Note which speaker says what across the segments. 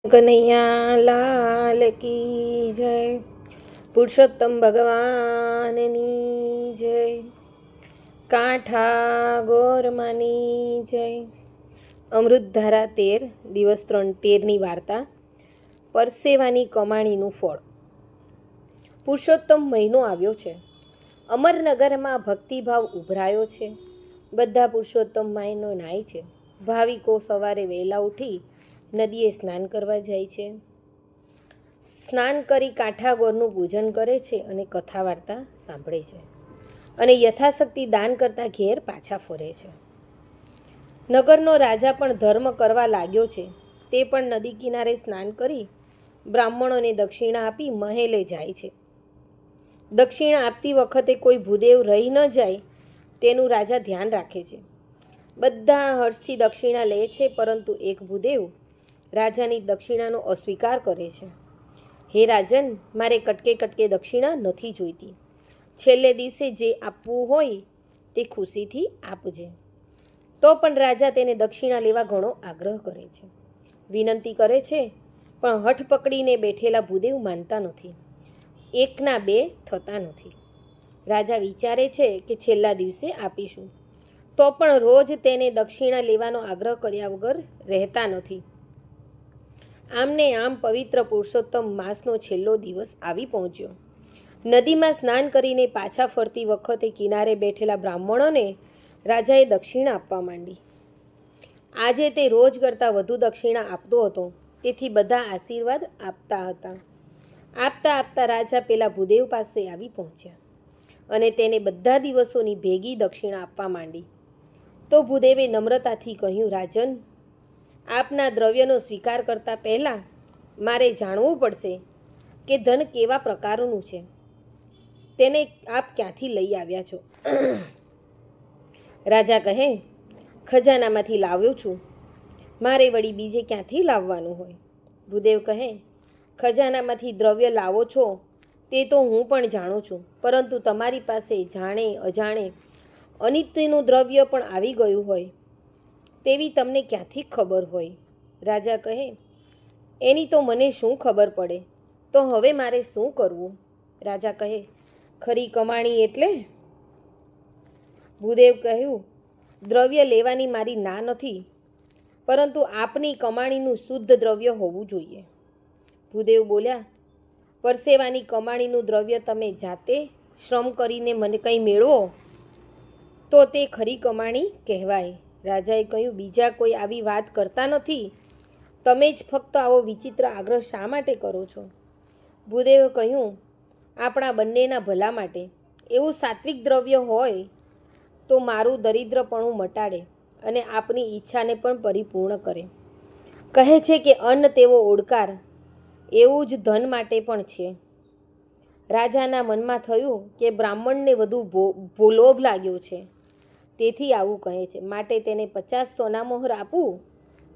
Speaker 1: કનૈયા લાલ કી જય, પુરુષોત્તમ ભગવાનની જય, કાંઠા ગોરમાની જય. અમૃતધારા 13 દિવસ 13ની વાર્તા. પરસેવાની કમાણીનું ફળ. પુરુષોત્તમ મહિનો આવ્યો છે. અમરનગરમાં ભક્તિભાવ ઉભરાયો છે. બધા પુરુષોત્તમ માયનો નાય છે. ભાવિકો સવારે વહેલા ઉઠી નદીએ સ્નાન કરવા જાય છે. સ્નાન કરી કાંઠાગોરનું પૂજન કરે છે અને કથા વાર્તા સાંભળે છે અને યથાશક્તિ દાન કરતા ઘેર પાછા ફરે છે. નગરનો રાજા પણ ધર્મ કરવા લાગ્યો છે. તે પણ નદી કિનારે સ્નાન કરી બ્રાહ્મણોને દક્ષિણા આપી મહેલે જાય છે. દક્ષિણા આપતી વખતે કોઈ ભૂદેવ રહી ન જાય તેનું રાજા ધ્યાન રાખે છે. બધા હર્ષથી દક્ષિણા લે છે, પરંતુ એક ભૂદેવ રાજાની દક્ષિણાનો અસ્વીકાર કરે છે. હે રાજન, મારે કટકે કટકે દક્ષિણા નથી જોઈતી. છેલ્લે દિવસે જે આપવું હોય તે ખુશીથી આપજે. તો પણ રાજા તેને દક્ષિણા લેવા ઘણો આગ્રહ કરે છે, વિનંતી કરે છે, પણ હઠ પકડીને બેઠેલા ભૂદેવ માનતા નથી. એકના બે થતા નથી. રાજા વિચારે છે કે છેલ્લા દિવસે આપીશું, તો પણ રોજ તેને દક્ષિણા લેવાનો આગ્રહ કર્યા વગર રહેતા નથી. આમને આમ પવિત્ર પુરુષોત્તમ માસનો છેલ્લો દિવસ આવી પહોંચ્યો. નદીમાં સ્નાન કરીને પાછા ફરતી વખતે કિનારે બેઠેલા બ્રાહ્મણોને રાજાએ દક્ષિણા આપવા માંડી. આજે તે રોજ કરતાં વધુ દક્ષિણા આપતો હતો, તેથી બધા આશીર્વાદ આપતા હતા. આપતા આપતા રાજા પેલા ભૂદેવ પાસે આવી પહોંચ્યા અને તેને બધા દિવસોની ભેગી દક્ષિણા આપવા માંડી. તો ભૂદેવે નમ્રતાથી કહ્યું, રાજન, આપના દ્રવ્યનો સ્વીકાર કરતાં પહેલાં મારે જાણવું પડશે કે ધન કેવા પ્રકારનું છે. તેને આપ ક્યાંથી લઈ આવ્યા છો? રાજા કહે, ખજાનામાંથી લાવ્યો છું. મારે વળી બીજે ક્યાંથી લાવવાનું હોય? ભૂદેવ કહે, ખજાનામાંથી દ્રવ્ય લાવો છો તે તો હું પણ જાણું છું, પરંતુ તમારી પાસે જાણે અજાણે અનિત્યનું દ્રવ્ય પણ આવી ગયું હોય તેવી તમને ક્યાંથી ખબર હોય? રાજા કહે, એની તો મને શું ખબર પડે? તો હવે મારે શું કરવું? રાજા કહે, ખરી કમાણી એટલે? ભૂદેવ કહ્યું, દ્રવ્ય લેવાની મારી ના નથી, પરંતુ આપની કમાણીનું શુદ્ધ દ્રવ્ય હોવું જોઈએ. ભૂદેવ બોલ્યા, પરસેવાની કમાણીનું દ્રવ્ય તમે જાતે શ્રમ કરીને મને કંઈ મેળવો તો તે ખરી કમાણી કહેવાય. રાજાએ કહ્યું, બીજા કોઈ આવી વાત કરતા નથી, તમે જ ફક્ત આવો વિચિત્ર આગ્રહ શા માટે કરો છો? ભૂદેવે કહ્યું, આપણા બંનેના ભલા માટે. એવું સાત્વિક દ્રવ્ય હોય તો મારું દરિદ્રપણું મટાડે અને આપની ઈચ્છાને પણ પરિપૂર્ણ કરે. કહે છે કે અન્ન તેવો ઓડકાર, એવું જ ધન માટે પણ છે. રાજાના મનમાં થયું કે બ્રાહ્મણને વધુ લોભ લાગ્યો છે, તેથી આવું કહે છે, માટે તેને 50 સોનામોહર આપું.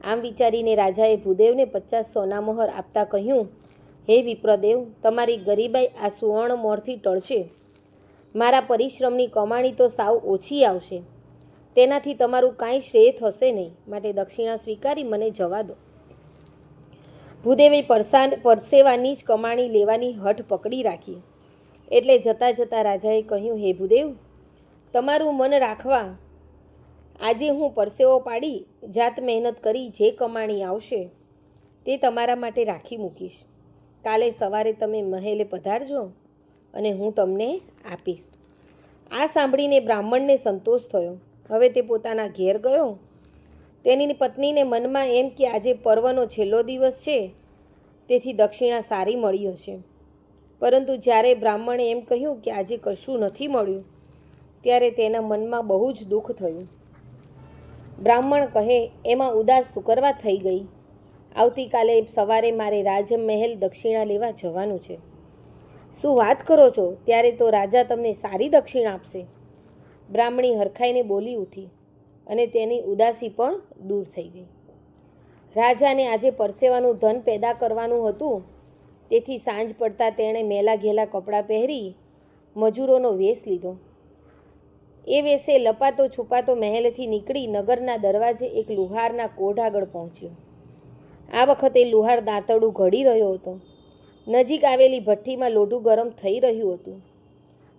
Speaker 1: આમ વિચારીને રાજાએ ભૂદેવને 50 સોનામોહર આપતા કહ્યું, હે વિપ્રદેવ, તમારી ગરીબાઈ આ સુવર્ણ મોહરથી ટળશે. મારા પરિશ્રમની કમાણી તો સાવ ઓછી આવશે. તેનાથી તમારું કાંઈ શ્રેય થશે નહીં, માટે દક્ષિણા સ્વીકારી મને જવા દો. ભૂદેવે પરસેવાની જ કમાણી લેવાની હઠ પકડી રાખી. એટલે જતાં જતાં રાજાએ કહ્યું, હે ભૂદેવ, તમારું મન રાખવા આજે હું પરસેવો પાડી જાત મહેનત કરી જે કમાણી આવશે તે તમારા માટે રાખી મૂકીશ. કાલે સવારે તમે મહેલે પધારજો અને હું તમને આપીશ. આ સાંભળીને બ્રાહ્મણને સંતોષ થયો. હવે તે પોતાના ઘેર ગયો. તેની પત્નીને મનમાં એમ કે આજે પર્વનો છેલ્લો દિવસ છે, તેથી દક્ષિણા સારી મળી હશે. પરંતુ જ્યારે બ્રાહ્મણે એમ કહ્યું કે આજે કશું નથી મળ્યું, ત્યારે તેના મનમાં બહુ જ દુઃખ થયું. બ્રાહ્મણ કહે, એમાં ઉદાસ સુકરવા થઈ ગઈ. આવતીકાલે સવારે મારે રાજમહેલ દક્ષિણા લેવા જવાનું છે. શું વાત કરો છો? ત્યારે તો રાજા તમને સારી દક્ષિણા આપશે. બ્રાહ્મણી હરખાઈને બોલી ઉઠી અને તેની ઉદાસી પણ દૂર થઈ ગઈ. રાજાને આજે પરસેવાનું ધન પેદા કરવાનું હતું, તેથી સાંજ પડતા તેણે મેલા ઘેલા કપડાં પહેરી મજૂરોનો વેશ લીધો. એ વેશે લપાતો છુપાતો મહેલથી નીકળી નગરના દરવાજે એક લુહારના કોઢ આગળ પહોંચ્યો. આ વખતે લુહાર દાંતરડું ઘડી રહ્યો હતો. નજીક આવેલી ભઠ્ઠીમાં લોઢું ગરમ થઈ રહ્યું હતું.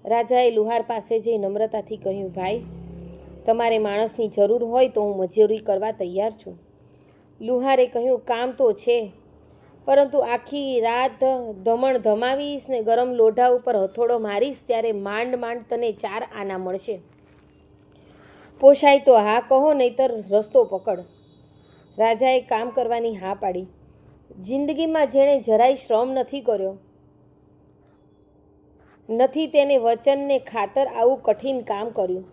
Speaker 1: રાજાએ લુહાર પાસે જઈ નમ્રતાથી કહ્યું, ભાઈ, તમારે માણસની જરૂર હોય તો હું મજૂરી કરવા તૈયાર છું. લુહારે કહ્યું, કામ તો છે, પરંતુ આખી રાત ધમણ ધમાવીશ ને ગરમ લોઢા ઉપર હથોડો મારીશ ત્યારે માંડ માંડ તને 4 આના મળશે. પોસાય તો હા કહો, નહીતર રસ્તો પકડ. રાજાએ કામ કરવાની હા પાડી. જિંદગીમાં જેણે જરાય શ્રમ નથી કર્યો નથી તેને વચનને ખાતર આવું કઠિન કામ કર્યું.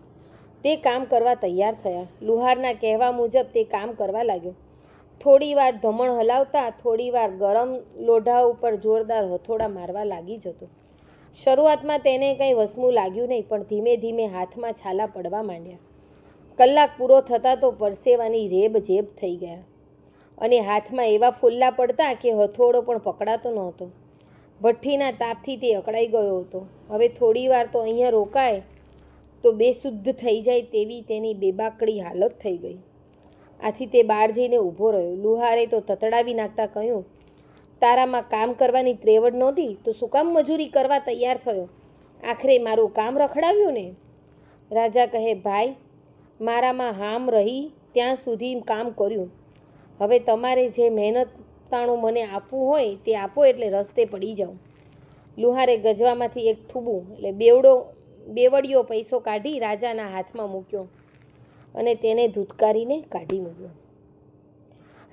Speaker 1: તે કામ કરવા તૈયાર થયા. લુહારના કહેવા મુજબ તે કામ કરવા લાગ્યો. થોડી વાર ધમણ હલાવતા, થોડી વાર ગરમ લોઢા ઉપર જોરદાર હથોડા મારવા લાગી જતો. શરૂઆતમાં તેને કંઈ વસમું લાગ્યું નહીં, પણ ધીમે ધીમે હાથમાં છાલા પડવા માંડ્યા. કલાક પૂરો થતાં તો પરસેવાની રેબ જેબ થઈ ગયા અને હાથમાં એવા ફોલ્લા પડતા કે હથોડો પણ પકડાતો નહોતો. ભઠ્ઠીના તાપથી તે અકળાઈ ગયો હતો. હવે થોડી વાર તો અહીંયા રોકાય તો બેશુદ્ધ થઈ જાય તેવી તેની બેબાકડી હાલત થઈ ગઈ. આથી તે બહાર જઈને ઊભો રહ્યો. લુહારે તો તતડાવી નાખતા કહ્યું, તારામાં કામ કરવાની ત્રેવડ નહોતી તો શું કામ મજૂરી કરવા તૈયાર થયો? આખરે મારું કામ રખડાવ્યું ને? રાજા કહે, ભાઈ, મારામાં હામ રહી ત્યાં સુધી કામ કર્યું. હવે તમારે જે મહેનતાણું મને આપવું હોય તે આપો એટલે રસ્તે પડી જાઉં. લુહારે ગજવામાંથી એક ઠૂબું એટલે બેવડિયો પૈસો કાઢી રાજાના હાથમાં મૂક્યો અને તેને ધૂતકારીને કાઢી મૂક્યો.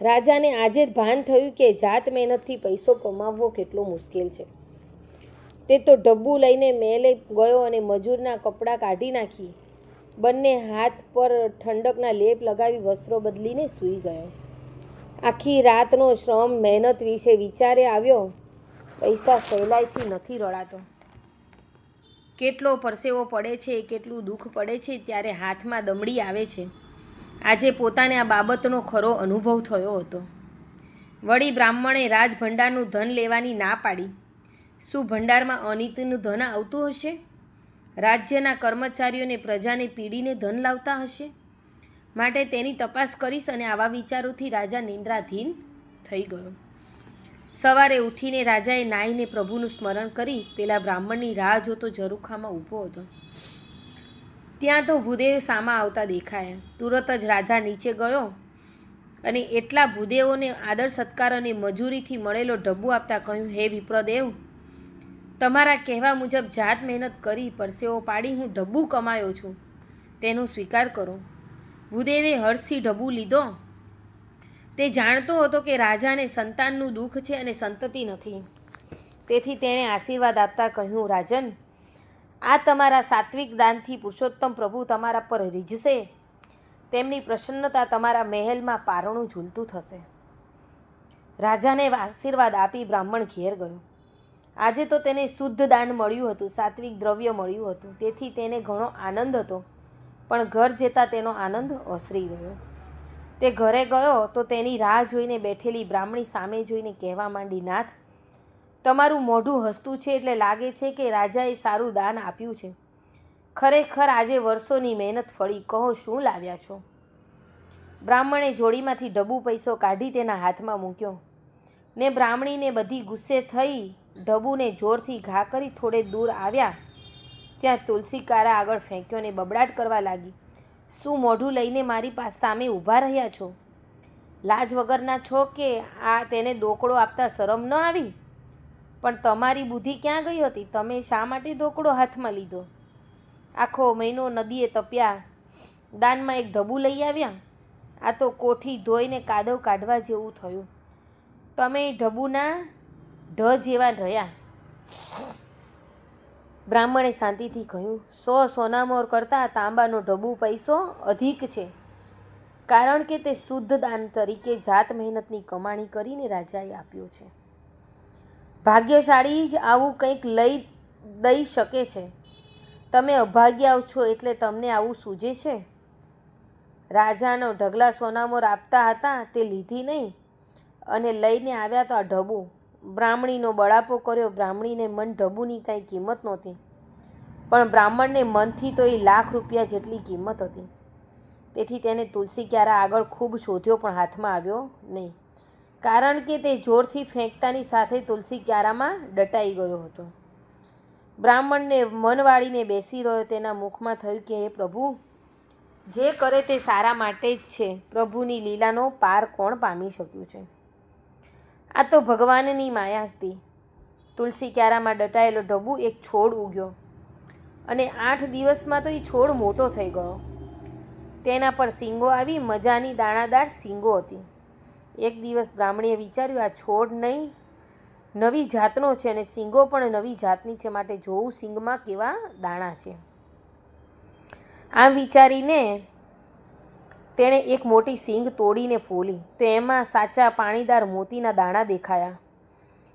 Speaker 1: રાજાને આજે જ ભાન થયું કે જાત મહેનતથી પૈસો કમાવવો કેટલો મુશ્કેલ છે. તે તો ડબ્બું લઈને મેલે ગયો અને મજૂરના કપડાં કાઢી નાખી બંને હાથ પર ઠંડકના લેપ લગાવી વસ્ત્રો બદલીને સૂઈ ગયો. આખી રાતનો શ્રમ મહેનત વિશે વિચારે આવ્યો. પૈસા સહેલાઈથી નથી રળાતો. કેટલો પરસેવો પડે છે, કેટલું દુઃખ પડે છે ત્યારે હાથમાં દમડી આવે છે. આજે પોતાને આ બાબતનો ખરો અનુભવ થયો હતો. વળી બ્રાહ્મણે રાજભંડારનું ધન લેવાની ના પાડી. શું ભંડારમાં અનિતિનું ધન આવતું હશે? રાજ્યના કર્મચારીઓને પ્રજાને પીડીને ધન લાવતા હશે? માટે તેની તપાસ કરીશ. અને આવા વિચારોથી રાજા નિંદ્રાધીન થઈ ગયો. સવારે ઉઠીને રાજાએ નાહીને પ્રભુનું સ્મરણ કરી પેલા બ્રાહ્મણની રાહ જોતો ઝરૂખામાં ઊભો હતો. ત્યાં તો ભૂદેવ સામા આવતા દેખાયા. તુરત જ રાજા નીચે ગયો અને એટલા ભૂદેવોને આદર સત્કાર અને મજૂરીથી મળેલો ડબ્બુ આપતા કહ્યું, હે વિપ્રદેવ, તમારા કહેવા મુજબ જાત મહેનત કરી પરસેવો પાડી હું ડબ્બુ કમાયો છું, તેનો સ્વીકાર કરો. ભૂદેવે હર્ષથી ડબ્બુ લીધો. તે જાણતો હતો કે રાજાને સંતાનનું દુઃખ છે અને સંતતિ નથી. તેથી તેણે આશીર્વાદ આપતા કહ્યું, રાજન, આ તમારા સાત્વિક દાનથી પુરુષોત્તમ પ્રભુ તમારા પર રીઝશે. તેમની પ્રસન્નતા તમારા મહેલમાં પારણું ઝૂલતું થશે. રાજાને આશીર્વાદ આપી બ્રાહ્મણ ઘેર ગયો. આજે તો તેને શુદ્ધ દાન મળ્યું હતું, સાત્વિક દ્રવ્ય મળ્યું હતું. તેથી તેને ઘણો આનંદ હતો, પણ ઘર જતાં તેનો આનંદ ઓસરી ગયો. તે ઘરે ગયો તો તેની રાહ જોઈને બેઠેલી બ્રાહ્મણી સામે જોઈને કહેવા માંડી, નાથ, તમારું મોઢું હસતું છે એટલે લાગે છે કે રાજાએ સારું દાન આપ્યું છે. ખરેખર આજે વર્ષોની મહેનત ફળી. કહો, શું લાવ્યા છો? બ્રાહ્મણે જોડીમાંથી ડબ્બુ પૈસો કાઢી તેના હાથમાં મૂક્યો ને બ્રાહ્મણીને બધી ગુસ્સે થઈ ડબ્બુને જોરથી ઘા કરી થોડે દૂર આવ્યા ત્યાં તુલસી કારા આગળ ફેંક્યો ને બબડાટ કરવા લાગી, શું મોઢું લઈને મારી સામે ઊભા રહ્યા છો? લાજ વગરના છો કે આ તેને દોકડો આપતા શરમ ન આવી? પણ તમારી બુદ્ધિ ક્યાં ગઈ હતી? તમે શા માટે દોકડો હાથમાં લીધો? આખો મહિનો નદીએ તપ્યા, દાનમાં એક ઢબુ લઈ આવ્યા. આ તો કોઠી ધોઈને કાદવ કાઢવા જેવું થયું. તમે ઢબુના ઢ જેવા રહ્યા. બ્રાહ્મણે શાંતિથી કહ્યું, 100 સોનામોર કરતાં તાંબાનો ઢબુ પૈસો અધિક છે, કારણ કે તે શુદ્ધ દાન તરીકે જાત મહેનતની કમાણી કરીને રાજાએ આપ્યો છે. ભાગ્યશાળી જ આવું કંઈક દઈ શકે છે. તમે અભાગ્યા છો એટલે તમને આવું સૂજે છે. રાજાનો ઢગલા સોનામોર આપતા હતા તે લીધી નહીં અને લઈને આવ્યા તો આ ઢબુ. બ્રાહ્મણીનો બળાપો કર્યો. બ્રાહ્મણીને મન ઢબુની કાંઈ કિંમત નહોતી, પણ બ્રાહ્મણને મનથી તો એ લાખ રૂપિયા જેટલી કિંમત હતી. તેથી તેને તુલસી ક્યારા આગળ ખૂબ શોધ્યો પણ હાથમાં આવ્યો નહીં, કારણ કે તે જોરથી ફેંકતાની સાથે તુલસી ક્યારામાં દટાઈ ગયો હતો. બ્રાહ્મણને મન વાળીને બેસી રહ્યો. તેના મુખમાં થયું કે હે પ્રભુ, જે કરે તે સારા માટે જ છે. પ્રભુની લીલાનો પાર કોણ પામી શક્યું છે? આ તો ભગવાનની માયા હતી. તુલસી ક્યારામાં દટાયેલો ઢબુ એક છોડ ઉગ્યો અને 8 દિવસમાં તો એ છોડ મોટો થઈ ગયો. તેના પર શીંગો આવી, મજાની દાણાદાર શીંગો હતી. એક દિવસ બ્રાહ્મણીએ વિચાર્યું, આ છોડ નહીં નવી જાતનો છે અને શીંગો પણ નવી જાતની છે, માટે જોવું શીંગમાં કેવા દાણા છે. આમ વિચારીને તેણે એક મોટી શીંગ તોડીને ફોલી તો એમાં સાચા પાણીદાર મોતીના દાણા દેખાયા.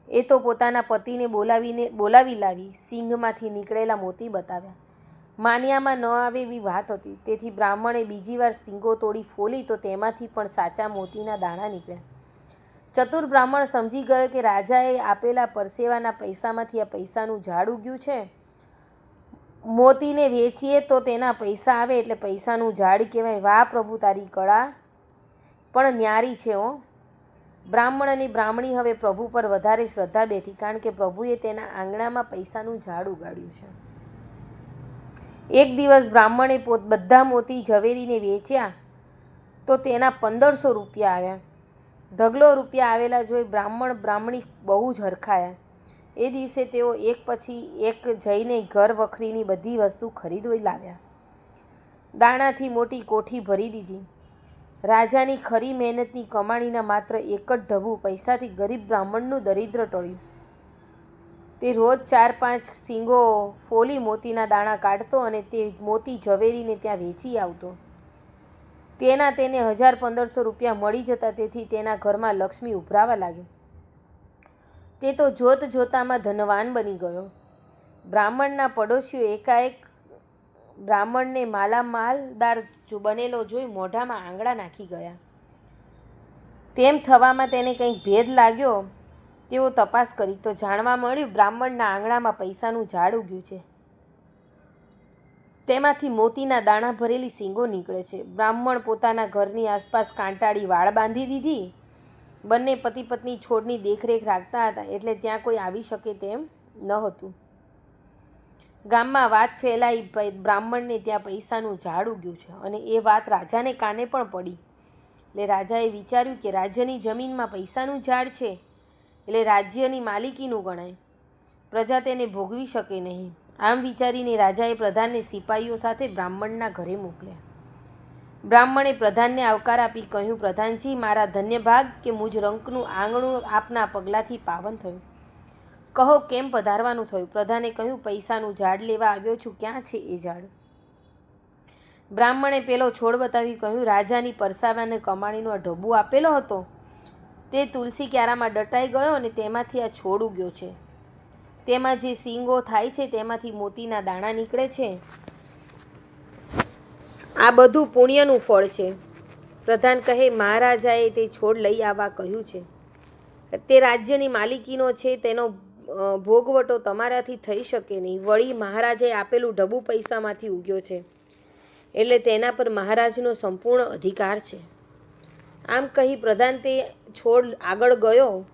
Speaker 1: એ તો પોતાના પતિને બોલાવી લાવી શીંગમાંથી નીકળેલા મોતી બતાવ્યા. માન્યામાં ન આવે એવી વાત હતી. તેથી બ્રાહ્મણે બીજી વાર શીંગો તોડી ફોલી તો તેમાંથી પણ સાચા મોતીના દાણા નીકળ્યા. ચતુર બ્રાહ્મણ સમજી ગયો કે રાજાએ આપેલા પરસેવાના પૈસામાંથી આ પૈસાનું ઝાડ ઉગ્યું છે. મોતીને વેચીએ તો તેના પૈસા આવે એટલે પૈસાનું ઝાડ કહેવાય. વાહ પ્રભુ, તારી કળા પણ ન્યારી છે હો. બ્રાહ્મણ અને બ્રાહ્મણી હવે પ્રભુ પર વધારે શ્રદ્ધા બેઠી, કારણ કે પ્રભુએ તેના આંગણામાં પૈસાનું ઝાડ ઉગાડ્યું છે. એક દિવસ બ્રાહ્મણે બધા મોતી ઝવેરીને વેચ્યા તો તેના 1500 રૂપિયા આવ્યા. ઢગલો રૂપિયા આવેલા જોઈ બ્રાહ્મણ બ્રાહ્મણી બહુ જ હરખાયા. એ દિવસે તેઓ એક પછી એક જઈને ઘર વખરીની બધી વસ્તુ ખરીદવી લાવ્યા. દાણાથી મોટી કોઠી ભરી દીધી. રાજાની ખરી મહેનતની કમાણીના માત્ર એક જ ઢબુ પૈસાથી ગરીબ બ્રાહ્મણનું દરિદ્ર ટળ્યું. તે રોજ 4-5 શીંગો ફોલી મોતીના દાણા કાઢતો અને તે મોતી ઝવેરીને ત્યાં વેચી આવતો. તેને 1000-1500 રૂપિયા મળી જતા. તેથી તેના ઘરમાં લક્ષ્મી ઉભરાવા લાગી. તે તો જોત જોતામાં ધનવાન બની ગયો. બ્રાહ્મણના પડોશીઓ એકાએક બ્રાહ્મણને માલામાલદાર બનેલો જોઈ મોઢામાં આંગળા નાખી ગયા. તેમ થવામાં તેને કંઈક ભેદ લાગ્યો. તેઓ તપાસ કરી તો જાણવા મળ્યું બ્રાહ્મણના આંગણામાં પૈસાનું ઝાડ ઉગ્યું છે. તેમાંથી મોતીના દાણા ભરેલી શીંગો નીકળે છે. બ્રાહ્મણ પોતાના ઘરની આસપાસ કાંટાળી વાડ બાંધી દીધી. બંને પતિ પત્ની છોડની દેખરેખ રાખતા હતા એટલે ત્યાં કોઈ આવી શકે તેમ ન હતું. ગામમાં વાત ફેલાઈ, બ્રાહ્મણને ત્યાં પૈસાનું ઝાડ ઉગ્યું છે અને એ વાત રાજાને કાને પણ પડી. એટલે રાજાએ વિચાર્યું કે રાજ્યની જમીનમાં પૈસાનું ઝાડ છે એટલે રાજ્યની માલિકીનું ગણાય, પ્રજા તેને ભોગવી શકે નહીં. આમ વિચારીને રાજાએ પ્રધાનને સિપાહીઓ સાથે બ્રાહ્મણના ઘરે મોકલ્યા. બ્રાહ્મણે પ્રધાનને આવકાર આપી કહ્યું, પ્રધાનજી, મારા ધન્ય ભાગ કે મુજ રંકનું આંગણું આપના પગલાંથી પાવન થયું. કહો કેમ પધારવાનું થયું? પ્રધાને કહ્યું, પૈસાનું ઝાડ લેવા આવ્યો છું. ક્યાં છે એ ઝાડ? બ્રાહ્મણે પેલો છોડ બતાવી કહ્યું, રાજાની પરસાવાને કમાણીનો આ ઢબુ આપેલો હતો તે તુલસી ક્યારામાં દટાઈ ગયો અને તેમાંથી આ છોડ ઉગ્યો છે. તેમાં જે શીંગો થાય છે તેમાંથી મોતીના દાણા નીકળે છે. આ બધું પુણ્યનું ફળ છે. પ્રધાન કહે, મહારાજાએ તે છોડ લઈ આવવા કહ્યું છે. તે રાજ્યની માલિકીનો છે, તેનો ભોગવટો તમારાથી થઈ શકે નહીં. વળી મહારાજાએ આપેલું ઢબુ પૈસામાંથી ઉગ્યો છે એટલે તેના પર મહારાજનો સંપૂર્ણ અધિકાર છે. આમ કહી પ્રધાન તે છોડ આગળ ગયો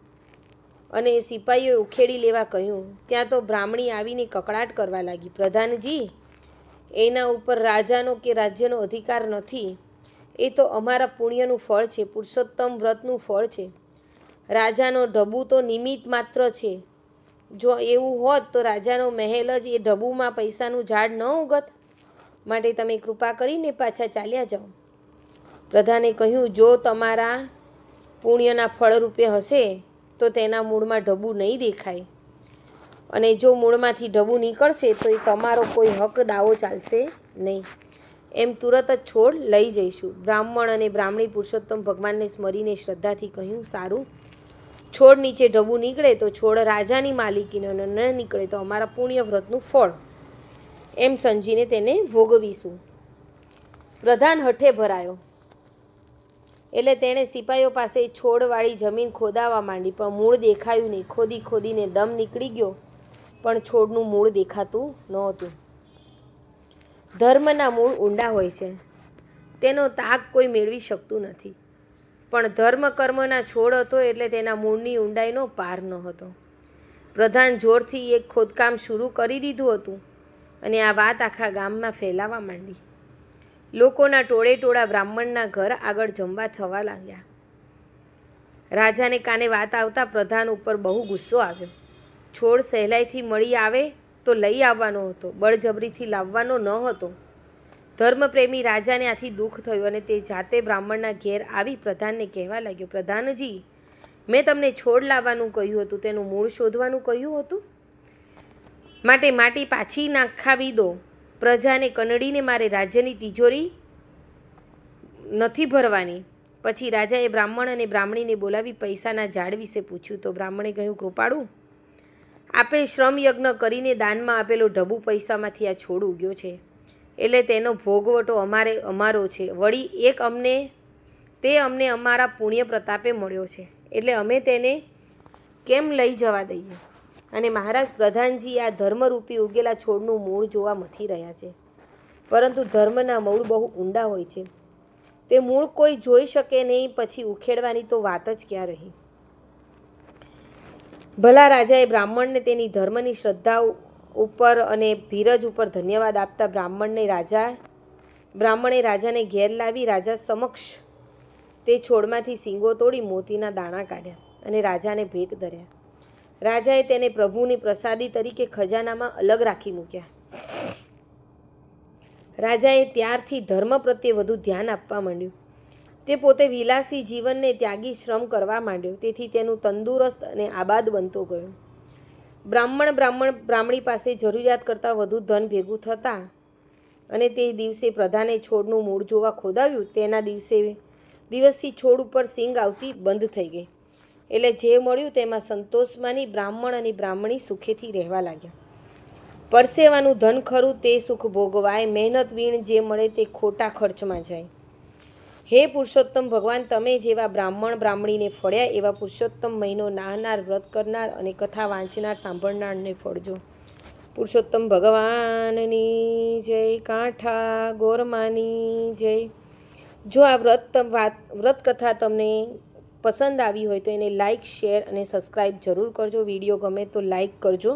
Speaker 1: અને સિપાહીઓએ ઉખેડી લેવા કહ્યું. ત્યાં તો બ્રાહ્મણી આવીને કકળાટ કરવા લાગી, પ્રધાનજી, એના ઉપર રાજાનો કે રાજ્યનો અધિકાર નથી. એ તો અમારા પુણ્યનું ફળ છે, પુરુષોત્તમ વ્રતનું ફળ છે. રાજાનો ઢબુ તો નિમિત્ત માત્ર છે. જો એવું હોત તો રાજાનો મહેલ જ એ ઢબુમાં પૈસાનું ઝાડ ન ઉગત. માટે તમે કૃપા કરીને પાછા ચાલ્યા જાઓ. પ્રધાને કહ્યું, જો તમારા પુણ્યના ફળરૂપે હશે તો તેના મૂળમાં ઢબુ નહીં દેખાય, અને જો મૂળમાંથી ઢબુ નીકળશે તો એ તમારો કોઈ હક દાવો ચાલશે નહીં. એમ તુરત જ છોડ લઈ જઈશું. બ્રાહ્મણ અને બ્રાહ્મણી પુરુષોત્તમ ભગવાનને સ્મરીને શ્રદ્ધાથી કહ્યું, સારું, છોડ નીચે ઢબુ નીકળે તો છોડ રાજાની માલિકીનો, ન નીકળે તો અમારા પુણ્ય વ્રતનું ફળ, એમ સમજીને તેને ભોગવીશું. પ્રધાન હઠે ભરાયો એટલે તેણે સિપાહીઓ પાસે છોડવાળી જમીન ખોદાવા માંડી, પણ મૂળ દેખાયું નહીં. ખોદીને દમ નીકળી ગયો પણ છોડનું મૂળ દેખાતું નહોતું. ધર્મના મૂળ ઊંડા હોય છે, તેનો તાગ કોઈ મેળવી શકતું નથી. પણ ધર્મ કર્મના છોડ હતો એટલે તેના મૂળની ઊંડાઈનો પાર ન હતો. પ્રધાન જોરથી એક ખોદકામ શરૂ કરી દીધું હતું અને આ વાત આખા ગામમાં ફેલાવા માંડી. લોકોના ટોળે ટોળા બ્રાહ્મણના ઘર આગળ જમવા થવા લાગ્યા. રાજાને કાને વાત આવતા પ્રધાન ઉપર બહુ ગુસ્સો આવ્યો. છોડ સહેલાઈથી મળી આવે તો લઈ આવવાનો હતો, બળજબરીથી લાવવાનો ન હતો. ધર્મપ્રેમી રાજાને આથી દુઃખ થયું અને તે જાતે બ્રાહ્મણના ઘેર આવી પ્રધાનને કહેવા લાગ્યો, પ્રધાનજી, મેં તમને છોડ લાવવાનું કહ્યું હતું, તેનું મૂળ શોધવાનું કહ્યું હતું, માટે માટી પાછી નાખાવી દો. પ્રજાને કંડળીને મારે રાજ્યની તિજોરી નથી ભરવાની. પછી રાજાએ બ્રાહ્મણ અને બ્રાહ્મણીને બોલાવી પૈસાના ઝાડ વિશે પૂછ્યું તો બ્રાહ્મણે કહ્યું, કૃપાળુ, આપે શ્રમ યજ્ઞ કરીને દાનમાં આપેલો ઢબુ પૈસામાંથી આ છોડ ઉગ્યો છે, એટલે તેનો ભોગવટો અમારો છે. વળી એક અમને અમારા પુણ્ય પ્રતાપે મળ્યો છે, એટલે અમે તેને કેમ લઈ જવા દઈએ? અને મહારાજ પ્રધાનજી આ ધર્મરૂપી ઉગેલા છોડનું મૂળ જોવા મથી રહ્યા છે, પરંતુ ધર્મના મૂળ બહુ ઊંડા હોય છે. તે મૂળ કોઈ જોઈ શકે નહીં, પછી ઉખેડવાની તો વાત જ ક્યાં રહી. ભલા રાજાએ બ્રાહ્મણને તેની ધર્મની શ્રદ્ધા ઉપર અને ધીરજ ઉપર ધન્યવાદ આપતા બ્રાહ્મણે રાજાને ઘેર લાવી રાજા સમક્ષ તે છોડમાંથી શીંગો તોડી મોતીના દાણા કાઢ્યા અને રાજાને ભેટ ધર્યા. રાજાએ તેને પ્રભુની પ્રસાદી તરીકે ખજાનામાં અલગ રાખી મૂક્યા. રાજાએ ત્યારથી ધર્મ પ્રત્યે વધુ ધ્યાન આપવા માંડ્યું. તે પોતે વિલાસી જીવનને ત્યાગી શ્રમ કરવા માંડ્યો, તેથી તેનું તંદુરસ્ત અને આબાદ બનતો ગયો. બ્રાહ્મણી પાસે જરૂરિયાત કરતાં વધુ ધન ભેગું થતાં અને તે દિવસે પ્રધાને છોડનું મૂળ જોવા ખોદાવ્યું, તેના દિવસથી છોડ ઉપર સિંગ આવતી બંધ થઈ ગઈ. એટલે જે મળ્યું તેમાં સંતોષ માની બ્રાહ્મણ અને બ્રાહ્મણી સુખેથી રહેવા લાગ્યા. પરસેવાનું ધન ખરું તે સુખ ભોગવાય, મહેનત વીણ જે મળે તે ખોટા ખર્ચમાં જાય. હે પુરુષોત્તમ ભગવાન, તમે જેવા બ્રાહ્મણ બ્રાહ્મણીને ફળ્યા એવા પુરુષોત્તમ મહિનો નાહનાર, વ્રત કરનાર અને કથા વાંચનાર સાંભળનારને ફળજો. પુરુષોત્તમ ભગવાનની જય. કાંઠા ગોરમાની જય. જો આ વ્રત કથા તમને પસંદ આવી હોય તો એને લાઈક, શેર અને સબસ્ક્રાઈબ જરૂર કરજો. વિડીયો ગમે તો લાઈક કરજો.